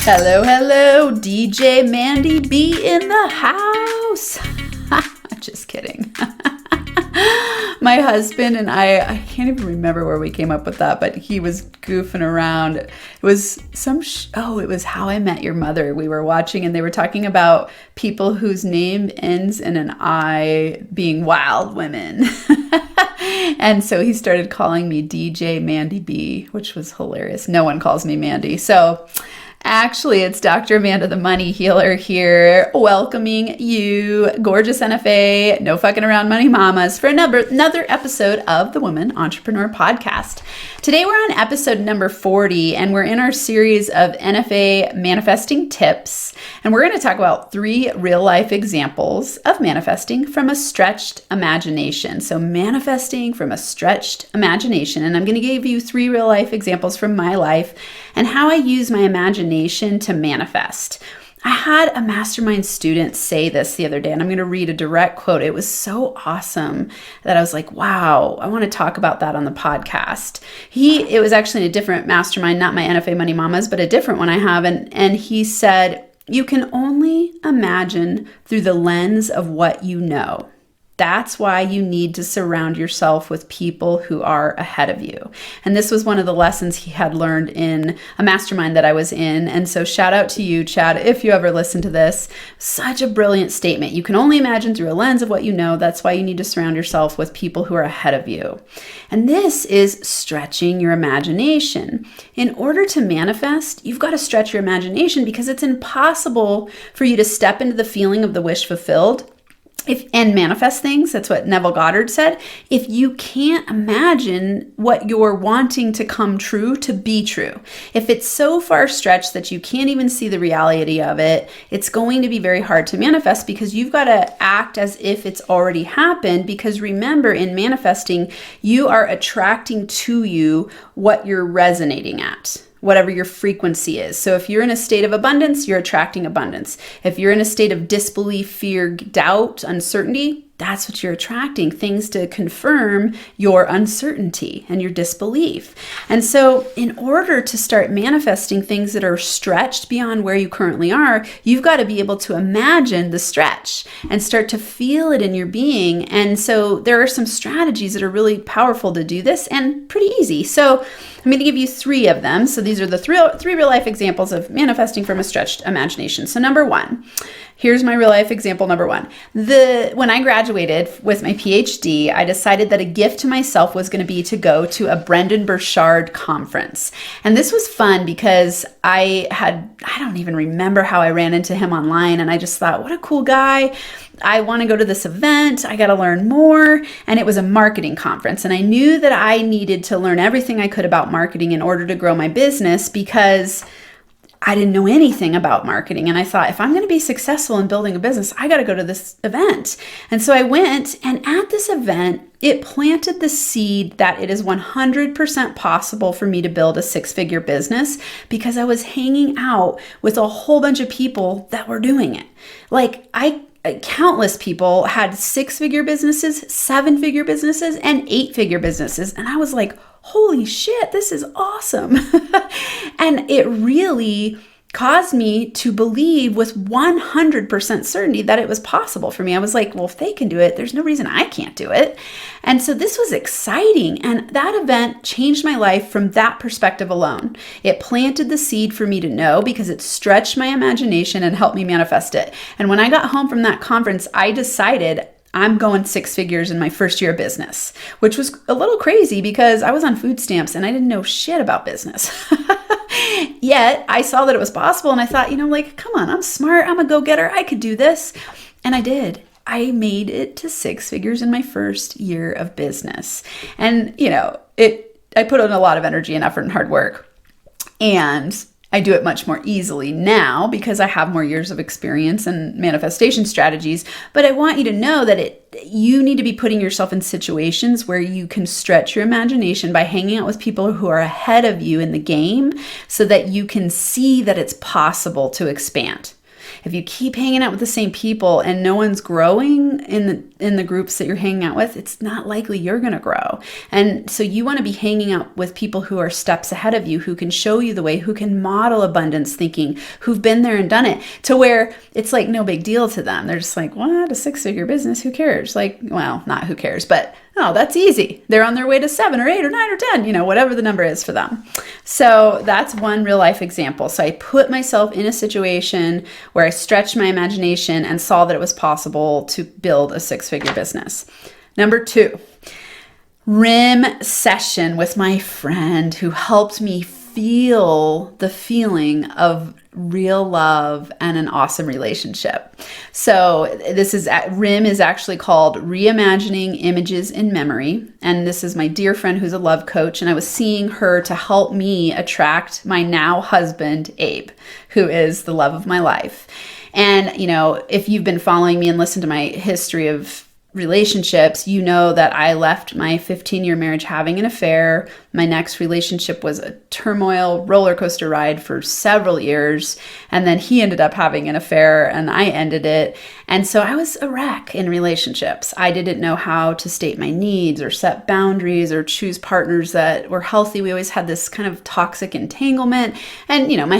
Hello, hello, DJ Mandy B in the house. Just kidding. My husband and I can't even remember where we came up with that, but he was goofing around. It was it was How I Met Your Mother we were watching, and they were talking about people whose name ends in an I being wild women. And so he started calling me DJ Mandy B, which was hilarious. No one calls me Mandy. So actually, it's Dr. Amanda, the Money Healer here, welcoming you, gorgeous NFA, no fucking around money mamas, for another episode of the Woman Entrepreneur Podcast. Today, we're on episode number 40, and we're in our series of NFA Manifesting Tips, and we're going to talk about 3 real-life examples of manifesting from a stretched imagination. So manifesting from a stretched imagination, and I'm going to give you 3 real-life examples from my life and how I use my imagination to manifest. I had a mastermind student say this the other day, and I'm going to read a direct quote. It was so awesome that I was like, wow, I want to talk about that on the podcast. It was actually a different mastermind, not my NFA Money Mamas, but a different one I have. And he said, you can only imagine through the lens of what you know. That's why you need to surround yourself with people who are ahead of you. And this was one of the lessons he had learned in a mastermind that I was in. And so shout out to you, Chad, if you ever listen to this. Such a brilliant statement. You can only imagine through a lens of what you know. That's why you need to surround yourself with people who are ahead of you. And this is stretching your imagination. In order to manifest, you've got to stretch your imagination because it's impossible for you to step into the feeling of the wish fulfilled and manifest things. That's what Neville Goddard said. If you can't imagine what you're wanting to come true to be true, if it's so far stretched that you can't even see the reality of it, it's going to be very hard to manifest because you've got to act as if it's already happened. Because remember, in manifesting, you are attracting to you what you're resonating at, whatever your frequency is. So if you're in a state of abundance, you're attracting abundance. If you're in a state of disbelief, fear, doubt, uncertainty, that's what you're attracting, things to confirm your uncertainty and your disbelief. And so in order to start manifesting things that are stretched beyond where you currently are, you've got to be able to imagine the stretch and start to feel it in your being. And so there are some strategies that are really powerful to do this and pretty easy. So I'm going to give you 3 of them. So these are the 3 real life examples of manifesting from a stretched imagination. So number 1, here's my real life example number 1. When I graduated with my PhD, I decided that a gift to myself was going to be to go to a Brendon Burchard conference. And this was fun because I don't even remember how I ran into him online. And I just thought, what a cool guy. I want to go to this event. I got to learn more. And it was a marketing conference. And I knew that I needed to learn everything I could about marketing in order to grow my business because I didn't know anything about marketing. And I thought, if I'm going to be successful in building a business, I got to go to this event. And so I went, and at this event, it planted the seed that it is 100% possible for me to build a 6-figure business because I was hanging out with a whole bunch of people that were doing it. Countless people had 6-figure businesses, 7-figure businesses, and 8-figure businesses. And I was like, holy shit, this is awesome. And it really caused me to believe with 100% certainty that it was possible for me. I was like, well, if they can do it, there's no reason I can't do it. And so this was exciting. And that event changed my life from that perspective alone. It planted the seed for me to know because it stretched my imagination and helped me manifest it. And when I got home from that conference, I decided I'm going 6 figures in my first year of business, which was a little crazy because I was on food stamps and I didn't know shit about business. Yet I saw that it was possible and I thought, come on, I'm smart. I'm a go-getter. I could do this. And I did. I made it to 6 figures in my first year of business. And, I put in a lot of energy and effort and hard work. And I do it much more easily now because I have more years of experience and manifestation strategies. But I want you to know that you need to be putting yourself in situations where you can stretch your imagination by hanging out with people who are ahead of you in the game so that you can see that it's possible to expand. if you keep hanging out with the same people and no one's growing in the groups that you're hanging out with, it's not likely you're going to grow. And so you want to be hanging out with people who are steps ahead of you, who can show you the way, who can model abundance thinking, who've been there and done it, to where it's like no big deal to them. They're just like, what, a 6-figure business? Who cares? Like, well, not who cares, but oh, that's easy. They're on their way to 7 or 8 or 9 or 10, whatever the number is for them. So that's one real life example. So I put myself in a situation where I stretched my imagination and saw that it was possible to build a 6-figure business. Number 2, RIM session with my friend who helped me feel the feeling of real love and an awesome relationship. So RIM is actually called Reimagining Images in Memory. And this is my dear friend who's a love coach. And I was seeing her to help me attract my now husband, Abe, who is the love of my life. And, if you've been following me and listened to my history of relationships, you know that I left my 15-year marriage having an affair. My next relationship was a turmoil roller coaster ride for several years. And then he ended up having an affair and I ended it. And so I was a wreck in relationships. I didn't know how to state my needs or set boundaries or choose partners that were healthy. We always had this kind of toxic entanglement. And, my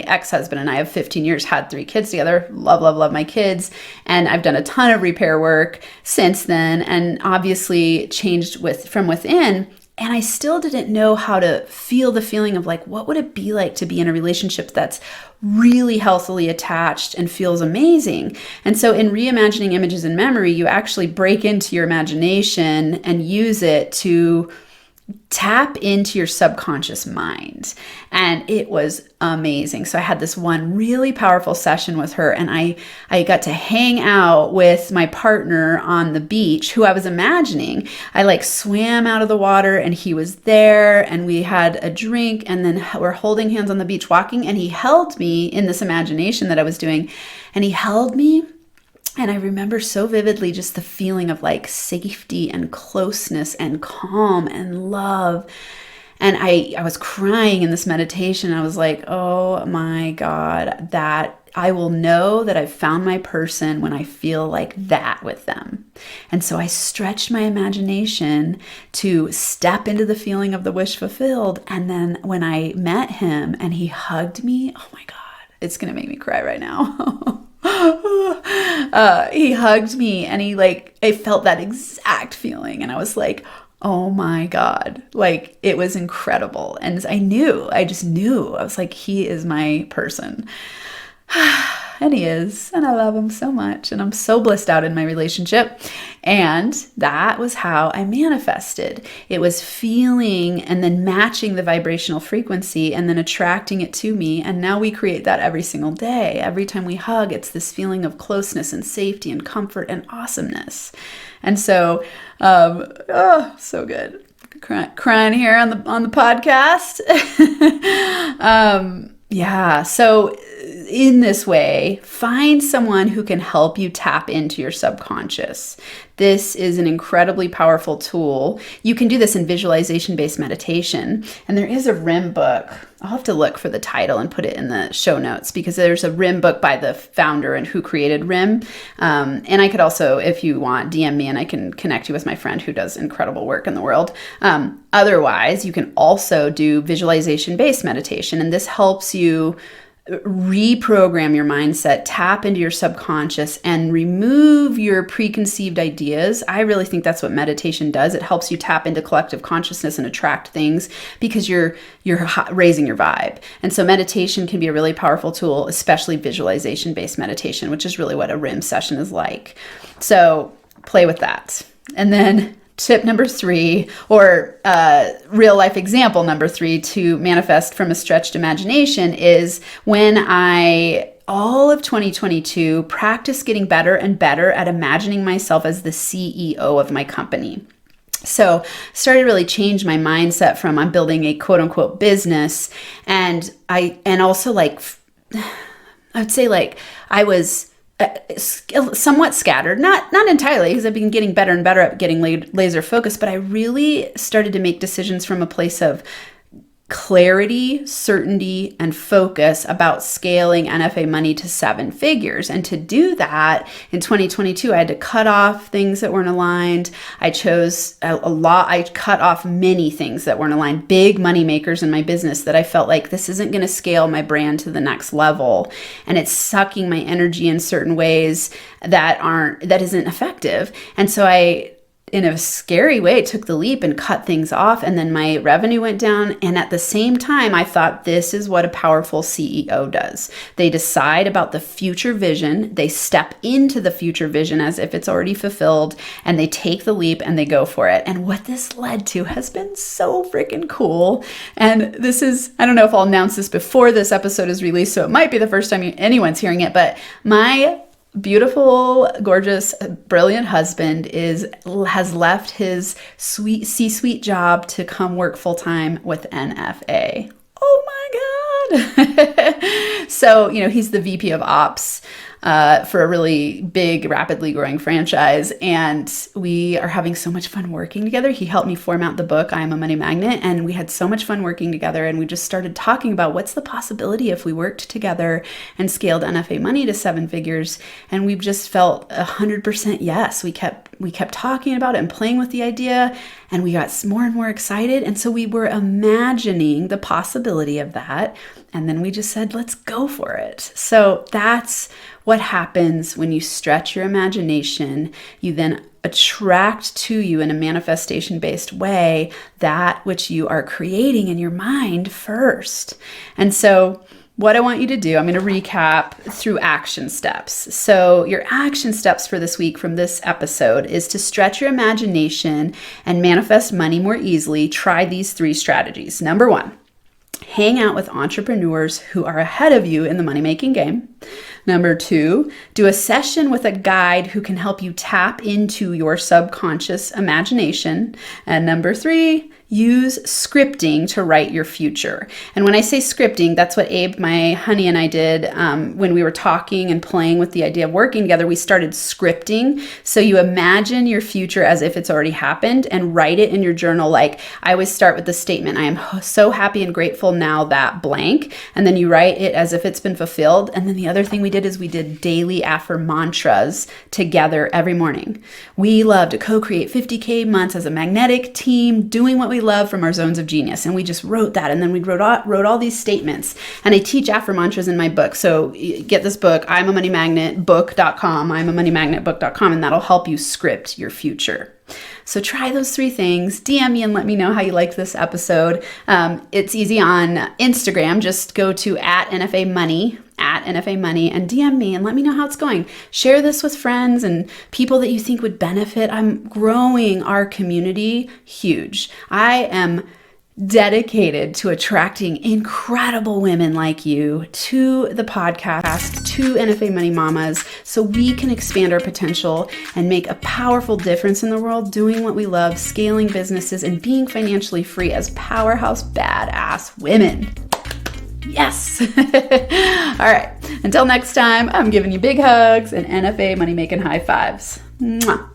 ex-husband and I have 15 years, had 3 kids together. Love, love, love my kids. And I've done a ton of repair work since then, and obviously changed from within. And I still didn't know how to feel the feeling of like, what would it be like to be in a relationship that's really healthily attached and feels amazing? And so in Reimagining Images in Memory, you actually break into your imagination and use it to tap into your subconscious mind. And it was amazing. So I had this one really powerful session with her, and I got to hang out with my partner on the beach who I was imagining. I swam out of the water and he was there and we had a drink and then we're holding hands on the beach walking, and he held me in this imagination that I was doing, and he held me. And I remember so vividly just the feeling of safety and closeness and calm and love. And I was crying in this meditation. I was like, oh my God, that I will know that I've found my person when I feel like that with them. And so I stretched my imagination to step into the feeling of the wish fulfilled. And then when I met him and he hugged me, oh my God, it's going to make me cry right now. He hugged me and I felt that exact feeling. And I was like, oh my God, it was incredible. And I just knew, I was like, he is my person. And he is, and I love him so much, and I'm so blissed out in my relationship. And that was how I manifested. It was feeling and then matching the vibrational frequency and then attracting it to me. And now we create that every single day. Every time we hug, it's this feeling of closeness and safety and comfort and awesomeness. And so, so good. Crying here on the podcast. Yeah. So in this way, find someone who can help you tap into your subconscious. This is an incredibly powerful tool. You can do this in visualization-based meditation. And there is a RIM book. I'll have to look for the title and put it in the show notes, because there's a RIM book by the founder and who created RIM. And I could also, if you want, DM me and I can connect you with my friend who does incredible work in the world. Otherwise, you can also do visualization-based meditation. And this helps you reprogram your mindset, tap into your subconscious, and remove your preconceived ideas. I really think that's what meditation does. It helps you tap into collective consciousness and attract things because you're raising your vibe. And so meditation can be a really powerful tool, especially visualization-based meditation, which is really what a RIM session is like. So play with that. And then tip number 3, or real life example number 3 to manifest from a stretched imagination is when all of 2022, practice getting better and better at imagining myself as the CEO of my company. So started to really change my mindset from I'm building a quote unquote business. And also I would say I was somewhat scattered, not entirely, because I've been getting better and better at getting laser focused, but I really started to make decisions from a place of clarity, certainty, and focus about scaling NFA money to 7 figures. And to do that, in 2022, I had to cut off things that weren't aligned. I chose I cut off many things that weren't aligned, big money makers in my business that I felt like this isn't going to scale my brand to the next level. And it's sucking my energy in certain ways that isn't effective. And so I, in a scary way, took the leap and cut things off, and then my revenue went down. And at the same time, I thought, this is what a powerful CEO does. They decide about the future vision, they step into the future vision as if it's already fulfilled, and they take the leap and they go for it. And what this led to has been so freaking cool. And this is, I don't know if I'll announce this before this episode is released, so it might be the first time anyone's hearing it, but my beautiful, gorgeous, brilliant husband has left his sweet C-suite job to come work full-time with NFA. Oh my God. So, he's the VP of Ops for a really big, rapidly growing franchise. And we are having so much fun working together. He helped me format the book, I Am a Money Magnet. And we had so much fun working together. And we just started talking about what's the possibility if we worked together and scaled NFA money to 7 figures. And we've just felt 100% yes. We kept talking about it and playing with the idea. And we got more and more excited. And so we were imagining the possibility of that. And then we just said, let's go for it. So that's what happens when you stretch your imagination. You then attract to you in a manifestation-based way that which you are creating in your mind first. And so what I want you to do, I'm going to recap through action steps. So your action steps for this week from this episode is to stretch your imagination and manifest money more easily. Try these 3 strategies. Number 1, hang out with entrepreneurs who are ahead of you in the money-making game. Number 2, do a session with a guide who can help you tap into your subconscious imagination. And number 3, use scripting to write your future. And when I say scripting, that's what Abe, my honey, and I did when we were talking and playing with the idea of working together. We started scripting. So you imagine your future as if it's already happened and write it in your journal. Like I always start with the statement, I am so happy and grateful now that blank. And then you write it as if it's been fulfilled. And then the other thing we did is we did daily mantras together every morning. We love to co-create 50K months as a magnetic team, doing what we love from our zones of genius. And we just wrote that. And then we wrote all these statements. And I teach mantras in my book. So get this book, I'm a Money Magnet book.com, I'm a Money Magnet book.com, and that'll help you script your future. So try those 3 things. DM me and let me know how you liked this episode. It's easy on Instagram. Just go to @NFAMoney, @NFAMoney, and DM me and let me know how it's going. Share this with friends and people that you think would benefit. I'm growing our community huge. I am dedicated to attracting incredible women like you to the podcast, to NFA Money Mamas, so we can expand our potential and make a powerful difference in the world, doing what we love, scaling businesses, and being financially free as powerhouse badass women. Yes. All right. Until next time, I'm giving you big hugs and NFA money making high fives. Mwah.